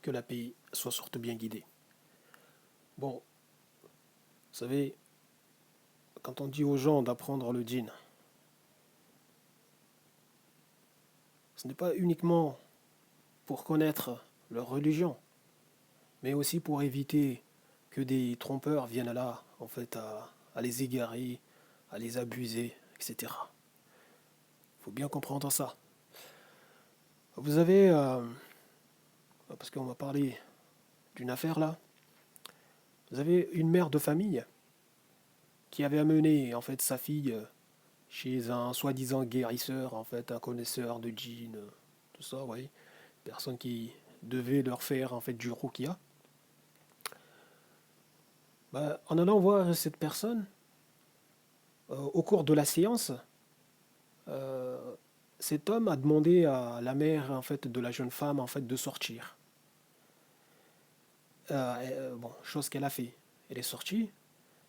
que la paix soit surtout bien guidée. Bon, vous savez, quand on dit aux gens d'apprendre le djinn, ce n'est pas uniquement pour connaître leur religion, mais aussi pour éviter que des trompeurs viennent là, en fait, à les égarer, à les abuser, etc. Il faut bien comprendre ça. Vous avez, parce qu'on va parler d'une affaire là, vous avez une mère de famille qui avait amené en fait sa fille chez un soi-disant guérisseur, en fait, un connaisseur de djinn, tout ça, oui. Personne qui devait leur faire en fait du ruqya. Bah, en allant voir cette personne, au cours de la séance, euh, cet homme a demandé à la mère en fait de la jeune femme en fait de sortir. Bon, chose qu'elle a fait. Elle est sortie,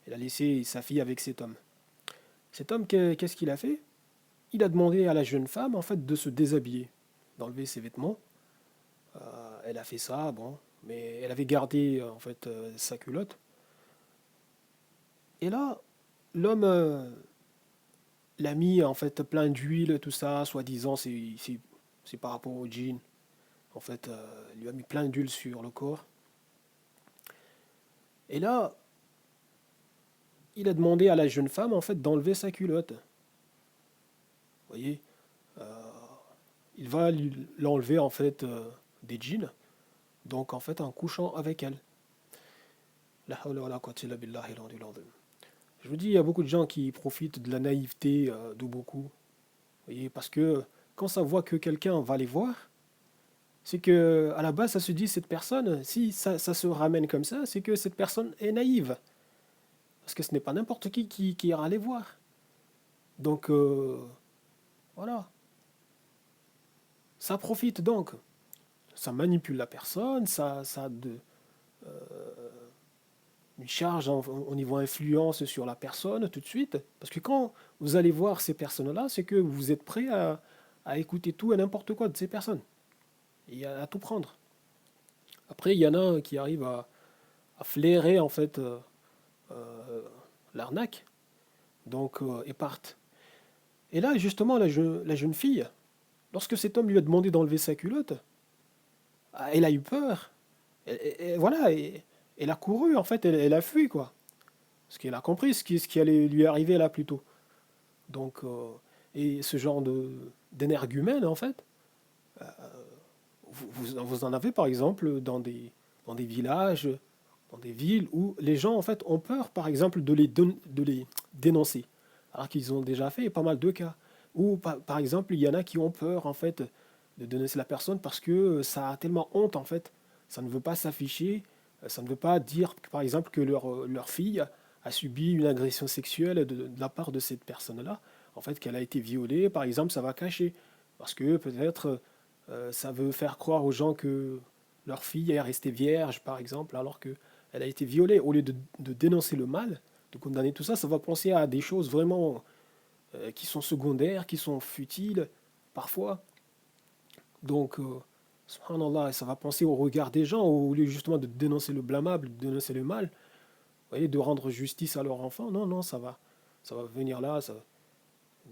elle a laissé sa fille avec cet homme. Cet homme, qu'est-ce qu'il a fait? Il a demandé à la jeune femme en fait de se déshabiller, d'enlever ses vêtements. Elle a fait ça, bon, mais elle avait gardé en fait sa culotte. Et là, l'homme l'a mis en fait plein d'huile, tout ça, soi-disant c'est par rapport au djinn. En fait, il lui a mis plein d'huile sur le corps. Et là, il a demandé à la jeune femme en fait d'enlever sa culotte. Vous voyez, il va l'enlever en fait des djinns, donc en fait en couchant avec elle. La hawla wa la quwwata illa billahi al-aliyyil azim. Je vous dis, il y a beaucoup de gens qui profitent de la naïveté de beaucoup. Vous voyez, parce que quand ça voit que quelqu'un va les voir, c'est que à la base, ça se dit, cette personne, si ça se ramène comme ça, c'est que cette personne est naïve. Parce que ce n'est pas n'importe qui ira les voir. Donc, voilà. Ça profite donc. Ça manipule la personne, ça a une charge au niveau influence sur la personne tout de suite. Parce que quand vous allez voir ces personnes-là, c'est que vous êtes prêt à écouter tout et n'importe quoi de ces personnes. Et à tout prendre. Après, il y en a qui arrivent à flairer en fait l'arnaque, donc et partent. Et là, justement, la jeune fille, lorsque cet homme lui a demandé d'enlever sa culotte, elle a eu peur. Voilà, elle a couru, en fait, elle a fui, quoi. Parce qu'elle a compris ce qui allait lui arriver là plus tôt. Donc, et ce genre d'énergumène, en fait, vous en avez par exemple dans des villages, dans des villes où les gens en fait ont peur par exemple de les dénoncer. Alors qu'ils ont déjà fait pas mal de cas. Ou par exemple il y en a qui ont peur en fait de dénoncer la personne parce que ça a tellement honte en fait. Ça ne veut pas s'afficher, ça ne veut pas dire par exemple que leur fille a subi une agression sexuelle de la part de cette personne-là. En fait qu'elle a été violée, par exemple ça va cacher. Parce que peut-être ça veut faire croire aux gens que leur fille est restée vierge, par exemple, alors qu'elle a été violée. Au lieu de dénoncer le mal, de condamner tout ça, ça va penser à des choses vraiment qui sont secondaires, qui sont futiles, parfois. Donc, subhanallah, ça va penser au regard des gens, au lieu justement de dénoncer le blâmable, de dénoncer le mal, vous voyez, de rendre justice à leur enfant. Non, non, ça va venir là, ça,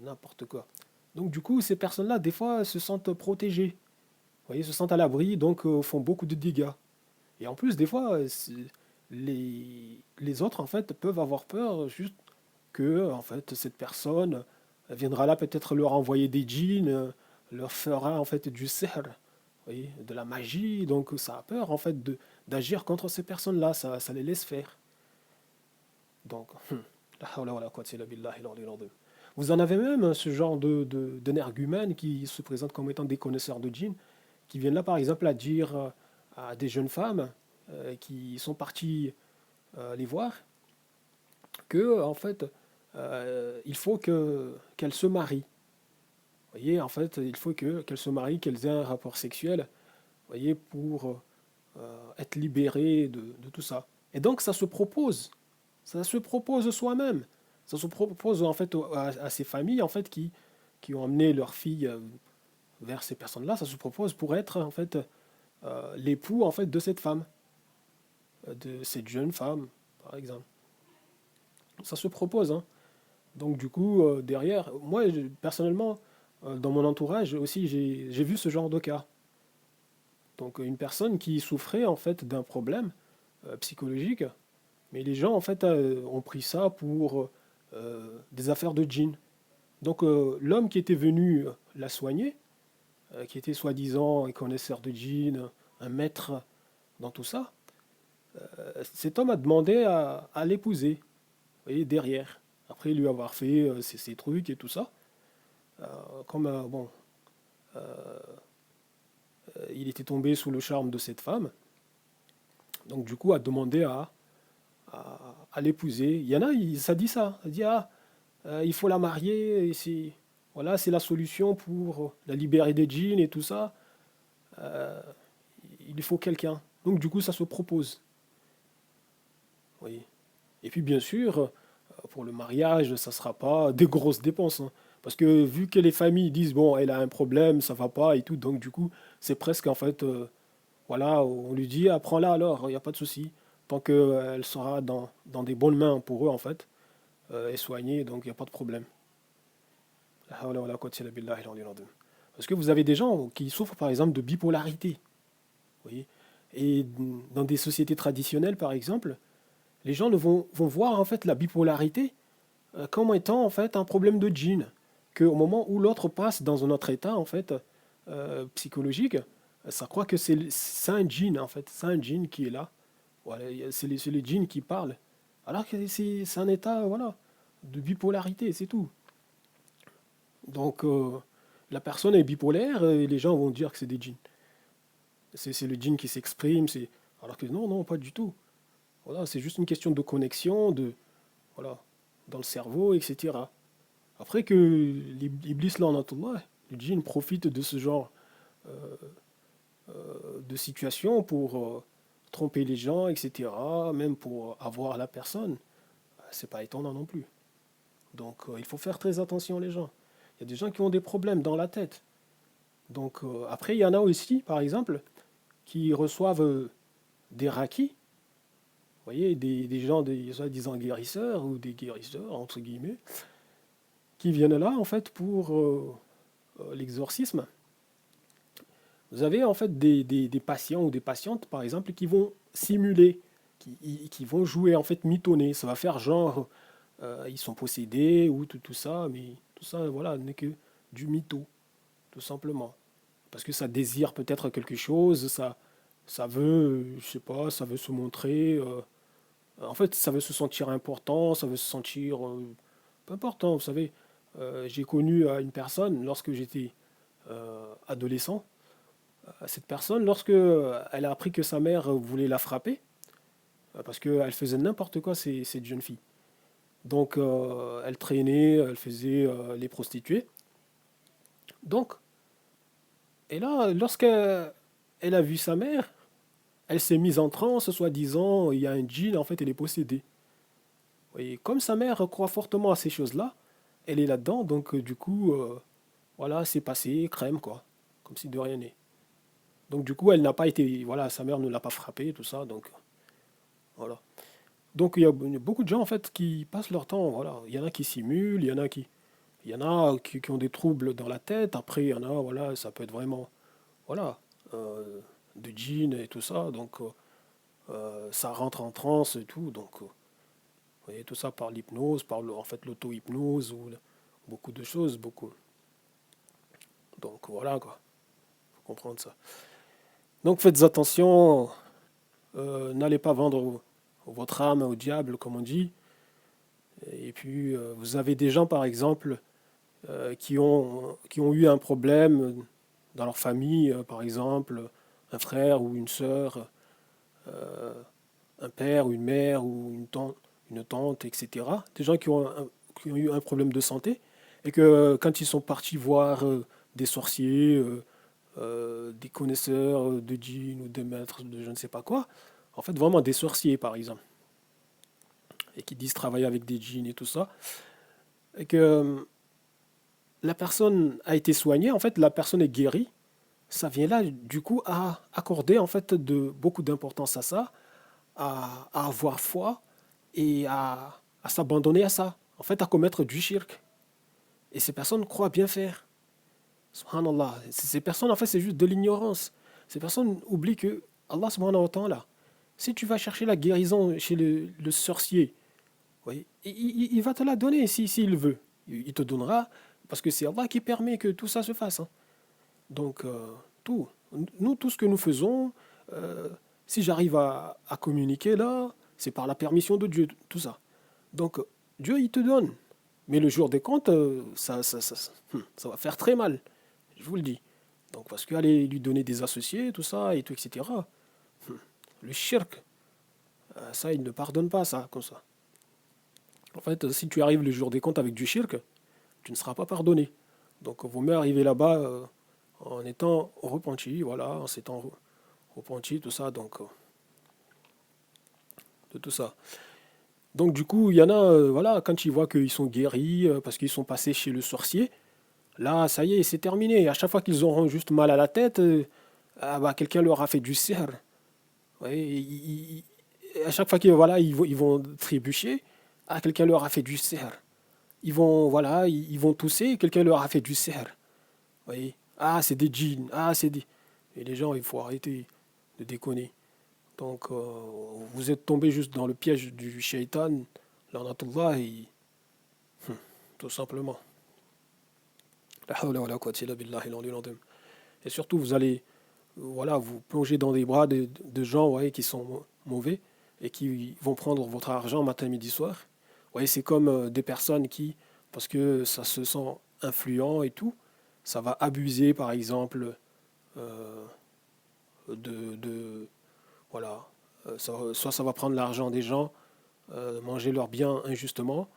n'importe quoi. Donc, du coup, ces personnes-là, des fois, se sentent protégées. Vous voyez, se sentent à l'abri, donc font beaucoup de dégâts. Et en plus, des fois, les autres, en fait, peuvent avoir peur juste que, en fait, cette personne viendra là peut-être leur envoyer des djinns, leur fera, en fait, du sihr, vous voyez, de la magie. Donc, ça a peur, en fait, d'agir contre ces personnes-là. Ça les laisse faire. Donc, la hawla wa la quwwata illa billahi al-aliyyil azim. Vous en avez même ce genre d'énergumènes qui se présentent comme étant des connaisseurs de djinns qui viennent là, par exemple, à dire à des jeunes femmes qui sont parties les voir que, en fait, il faut qu'elles se marient. Vous voyez, en fait, il faut qu'elles se marient, qu'elles aient un rapport sexuel, vous voyez, pour être libérées de tout ça. Et donc, ça se propose soi-même. Ça se propose, en fait, à ces familles, en fait, qui ont amené leurs filles vers ces personnes-là. Ça se propose pour être, en fait, l'époux en fait de cette femme, de cette jeune femme, par exemple. Ça se propose, hein. Donc du coup, derrière, moi personnellement, dans mon entourage aussi, j'ai vu ce genre de cas. Donc une personne qui souffrait en fait d'un problème psychologique, mais les gens en fait ont pris ça pour des affaires de djinn. Donc l'homme qui était venu la soigner, qui était soi-disant un connaisseur de djinn, un maître dans tout ça, cet homme a demandé à l'épouser, vous voyez, derrière. Après lui avoir fait ses trucs et tout ça. Comme bon, il était tombé sous le charme de cette femme, donc du coup a demandé à l'épouser. Il y en a, ça dit ça. Ça dit, ah, il faut la marier, et c'est voilà, c'est la solution pour la libérer des djinns et tout ça. Euh, il faut quelqu'un. Donc du coup, ça se propose. Oui. Et puis bien sûr, pour le mariage, ça ne sera pas des grosses dépenses, hein. Parce que vu que les familles disent, bon, elle a un problème, ça va pas et tout, donc du coup, c'est presque en fait, voilà, on lui dit, ah, prends-la alors, il n'y a pas de souci. Tant qu'elle sera dans des bonnes mains pour eux, en fait, et soignée, donc il n'y a pas de problème. La hawla wa la quwwata illa billahi al-aliyyil azim. Parce que vous avez des gens qui souffrent par exemple de bipolarité, vous voyez. Et dans des sociétés traditionnelles, par exemple, les gens vont voir en fait la bipolarité comme étant en fait un problème de djinn. Qu'au moment où l'autre passe dans un autre état en fait psychologique, ça croit que c'est un djinn en fait, c'est un djinn qui est là. Voilà, c'est les djinns qui parlent. Alors que c'est un état voilà de bipolarité, c'est tout. Donc la personne est bipolaire et les gens vont dire que c'est des djinns. C'est le djinn qui s'exprime, alors que non, non, pas du tout. Voilà, c'est juste une question de connexion, voilà, dans le cerveau, etc. Après que l'Iblis, là, le djinn profite de ce genre de situation pour tromper les gens, etc., même pour avoir la personne, c'est pas étonnant non plus. Donc il faut faire très attention les gens. Il y a des gens qui ont des problèmes dans la tête. Donc après, il y en a aussi, par exemple, qui reçoivent des rakis, vous voyez, des gens, des soi-disant guérisseurs ou des guérisseurs, entre guillemets, qui viennent là, en fait, pour l'exorcisme. Vous avez en fait des patients ou des patientes, par exemple, qui vont simuler, qui vont jouer, en fait, mitonner. Ça va faire genre, ils sont possédés ou tout ça, mais tout ça, voilà, n'est que du mytho, tout simplement. Parce que ça désire peut-être quelque chose, ça veut, je sais pas, ça veut se montrer. En fait, ça veut se sentir important, ça veut se sentir peu important. Vous savez, j'ai connu une personne lorsque j'étais adolescent. Cette personne, lorsque elle a appris que sa mère voulait la frapper, parce qu'elle faisait n'importe quoi, cette jeune fille. Donc, elle traînait, elle faisait les prostituées. Donc, et là, lorsqu'elle a vu sa mère, elle s'est mise en transe, soi-disant, il y a un djinn, en fait, elle est possédée. Et comme sa mère croit fortement à ces choses-là, elle est là-dedans, donc du coup, voilà, c'est passé, crème, quoi. Comme si de rien n'est. Donc du coup, elle n'a pas été, voilà, sa mère ne l'a pas frappée, tout ça, donc voilà. Donc il y a beaucoup de gens, en fait, qui passent leur temps, voilà. Il y en a qui simulent, il y en a qui ont des troubles dans la tête, après, il y en a, voilà, ça peut être vraiment, voilà, de djinn et tout ça, donc ça rentre en transe et tout, donc vous voyez, tout ça par l'hypnose, par en fait l'auto-hypnose ou beaucoup de choses, beaucoup. Donc voilà quoi, faut comprendre ça. Donc faites attention, n'allez pas vendre votre âme au diable comme on dit. Et puis vous avez des gens par exemple qui ont eu un problème dans leur famille, par exemple un frère ou une sœur, euh, un père ou une mère ou une tante, etc. Des gens qui ont eu un problème de santé et que quand ils sont partis voir des sorciers, des connaisseurs de djinns ou des maîtres de je ne sais pas quoi, en fait vraiment des sorciers par exemple, et qui disent travailler avec des djinns et tout ça, et que la personne a été soignée, en fait la personne est guérie, ça vient là, du coup, à accorder en fait beaucoup d'importance à ça, à avoir foi et à s'abandonner à ça, en fait, à commettre du shirk. Et ces personnes croient bien faire. Subhanallah. Ces personnes, en fait, c'est juste de l'ignorance. Ces personnes oublient que Allah, subhanahu wa ta'ala, si tu vas chercher la guérison chez le sorcier, oui, il va te la donner s'il veut. Il te donnera, parce que c'est Allah qui permet que tout ça se fasse, hein. Donc, tout. Nous, tout ce que nous faisons, euh, si j'arrive à communiquer là, c'est par la permission de Dieu, tout ça. Donc, Dieu, il te donne. Mais le jour des comptes, ça va faire très mal, je vous le dis. Donc, parce qu'aller lui donner des associés, tout ça, et tout, etc. Le shirk, ça, il ne pardonne pas ça, comme ça. En fait, si tu arrives le jour des comptes avec du shirk, tu ne seras pas pardonné. Donc, vaut mieux arriver là-bas en étant repenti, voilà, en s'étant repenti, tout ça, donc, de tout ça. Donc, du coup, il y en a, voilà, quand ils voient qu'ils sont guéris, parce qu'ils sont passés chez le sorcier, là, ça y est, c'est terminé. À chaque fois qu'ils auront juste mal à la tête, ah bah, quelqu'un leur a fait du sihr. Ouais, à chaque fois qu'ils voilà, ils vont trébucher, ah, quelqu'un leur a fait du sihr. Ils vont, voilà, ils vont tousser, quelqu'un leur a fait du sihr. Vous voyez? Ah, c'est des djinns. Ah, c'est des... Et les gens, il faut arrêter de déconner. Donc, vous êtes tombé juste dans le piège du shaitan, l'anatullah, et tout simplement. La hawla wa la quwwata illa billahi al-aliyyil azim. Et surtout, vous allez voilà, vous plonger dans des bras de gens ouais, qui sont mauvais et qui vont prendre votre argent matin, midi, soir. Ouais, c'est comme des personnes qui, parce que ça se sent influent et tout, ça va abuser, par exemple, euh, de voilà, soit ça va prendre l'argent des gens, manger leurs biens injustement,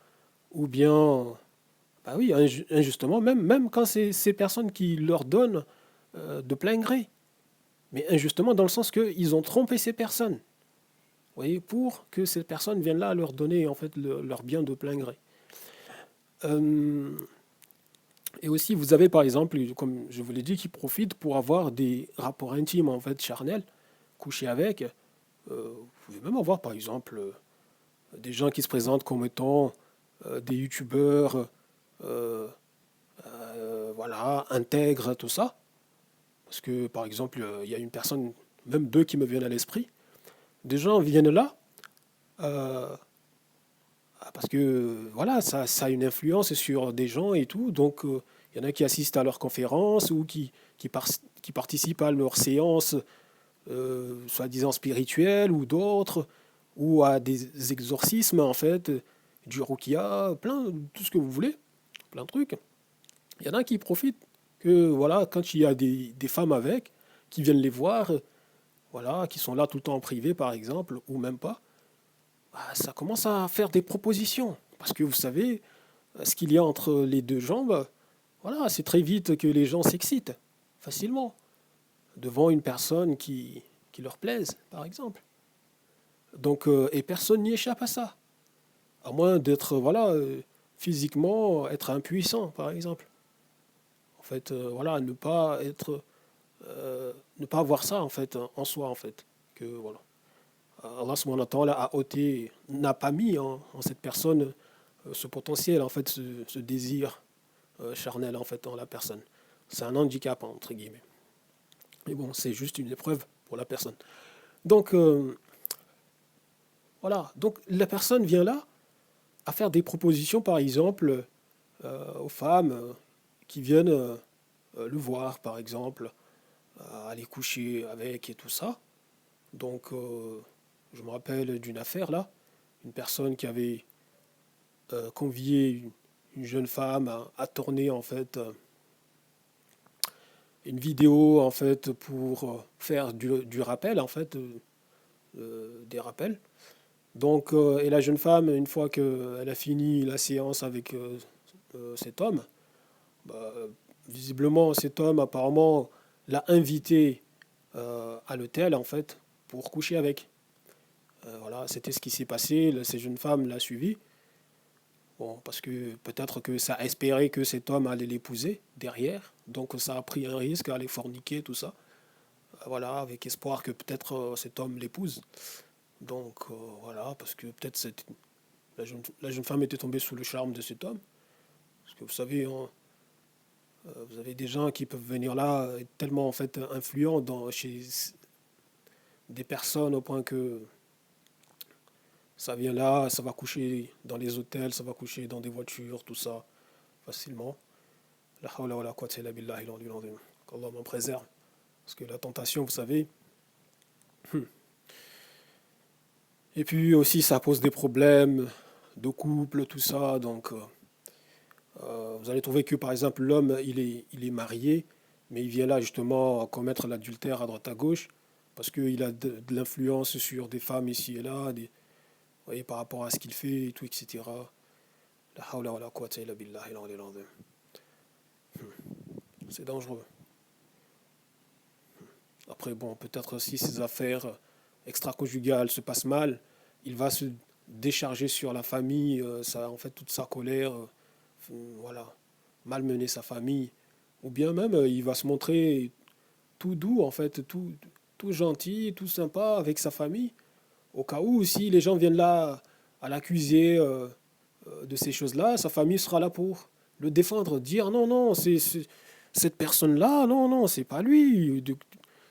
ou bien, bah oui, injustement, même quand c'est ces personnes qui leur donnent de plein gré. Mais injustement dans le sens qu'ils ont trompé ces personnes, vous voyez, pour que ces personnes viennent là leur donner en fait leur bien de plein gré. Euh, et aussi, vous avez par exemple, comme je vous l'ai dit, qui profitent pour avoir des rapports intimes en fait charnels, coucher avec. Vous pouvez même avoir par exemple des gens qui se présentent comme étant des youtubeurs, euh, voilà, intègres, tout ça. Parce que par exemple, il y a une personne, même deux qui me viennent à l'esprit. Des gens viennent là euh, parce que voilà, ça a une influence sur des gens et tout. Donc, il y en a qui assistent à leurs conférences ou qui participent à leurs séances, soi-disant spirituelles ou d'autres, ou à des exorcismes en fait, du ruqya, plein, tout ce que vous voulez, plein de trucs. Il y en a qui profitent que voilà, quand il y a des femmes avec, qui viennent les voir, voilà, qui sont là tout le temps en privé par exemple, ou même pas. Bah, ça commence à faire des propositions. Parce que vous savez, ce qu'il y a entre les deux jambes, voilà, c'est très vite que les gens s'excitent facilement devant une personne qui leur plaise, par exemple. Donc, et personne n'y échappe à ça. À moins d'être, voilà, physiquement, être impuissant, par exemple. En fait, voilà, ne pas avoir ça, en fait, en soi, en fait. Que, voilà. Allah subhanahu wa ta'ala a ôté, n'a pas mis en cette personne ce potentiel, en fait, ce désir charnel, en fait, en la personne. C'est un handicap, entre guillemets. Mais bon, c'est juste une épreuve pour la personne. Donc, voilà. Donc, la personne vient là à faire des propositions, par exemple, aux femmes qui viennent le voir, par exemple, à aller coucher avec et tout ça. Donc, je me rappelle d'une affaire là, une personne qui avait convié une jeune femme à tourner en fait une vidéo en fait pour faire du rappel en fait des rappels. Donc et la jeune femme une fois qu'elle a fini la séance avec cet homme, bah, visiblement cet homme apparemment l'a invité à l'hôtel en fait pour coucher avec. Voilà, c'était ce qui s'est passé. Cette jeune femme l'a suivi. Bon, parce que peut-être que ça a espéré que cet homme allait l'épouser derrière, donc ça a pris un risque à aller forniquer, tout ça. Voilà, avec espoir que peut-être cet homme l'épouse. Donc voilà, parce que peut-être la jeune femme était tombée sous le charme de cet homme. Parce que vous savez, hein, vous avez des gens qui peuvent venir là, être tellement en fait influents chez des personnes au point que ça vient là, ça va coucher dans les hôtels, ça va coucher dans des voitures, tout ça, facilement. La hawla wa la quwwata illa billahi al-aliyyil azim. Qu'Allah m'en préserve. Parce que la tentation, vous savez. Et puis aussi, ça pose des problèmes de couple, tout ça. Donc, vous allez trouver que, par exemple, l'homme, il est marié, mais il vient là justement commettre l'adultère à droite à gauche, parce qu'il a de l'influence sur des femmes ici et là, vous voyez, par rapport à ce qu'il fait et tout, etc. La hawla wa la quwwata illa billahi al-aliyyil azim. C'est dangereux. Après, bon, peut-être si ses affaires extra-conjugales se passent mal, il va se décharger sur la famille, ça, en fait, toute sa colère, voilà, malmener sa famille. Ou bien même, il va se montrer tout doux, en fait, tout gentil, tout sympa avec sa famille. Au cas où, si les gens viennent là à l'accuser de ces choses-là, sa famille sera là pour le défendre, dire non, non, cette personne-là, non, non, c'est pas lui.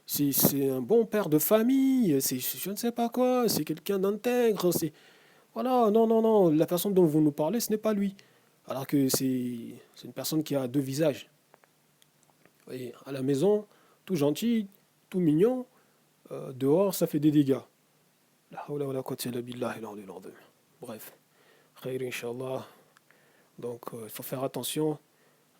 C'est un bon père de famille, c'est je ne sais pas quoi, c'est quelqu'un d'intègre, c'est... Voilà, non, non, non, la personne dont vous nous parlez, ce n'est pas lui. Alors que c'est une personne qui a deux visages. Vous voyez, à la maison, tout gentil, tout mignon, dehors, ça fait des dégâts. La hawla wa la quwwata illa billahi al-aliyyil azim. Bref, khayr inshallah. Donc, il faut faire attention.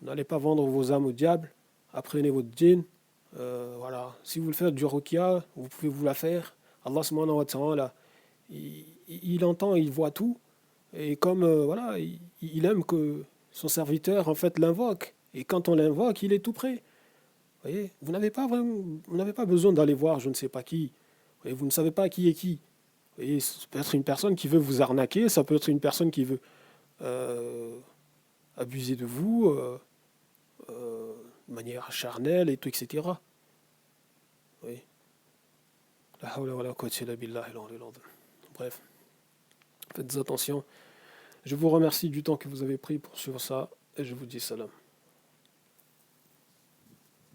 N'allez pas vendre vos âmes au diable. Apprenez votre djinn. Voilà. Si vous voulez faire du ruqya, vous pouvez vous la faire. Allah subhanahu wa ta'ala, il entend, il voit tout. Et comme voilà, il aime que son serviteur en fait l'invoque. Et quand on l'invoque, il est tout prêt. Vous voyez, vous n'avez pas besoin d'aller voir je ne sais pas qui. Vous voyez, vous ne savez pas qui est qui. Vous voyez, ça peut être une personne qui veut vous arnaquer, ça peut être une personne qui veut euh, abuser de vous de manière charnelle et tout, etc. Oui. La hawla wa la quwwata illa billahi al-aliyyil azim. Bref, faites attention. Je vous remercie du temps que vous avez pris pour suivre ça et je vous dis salam.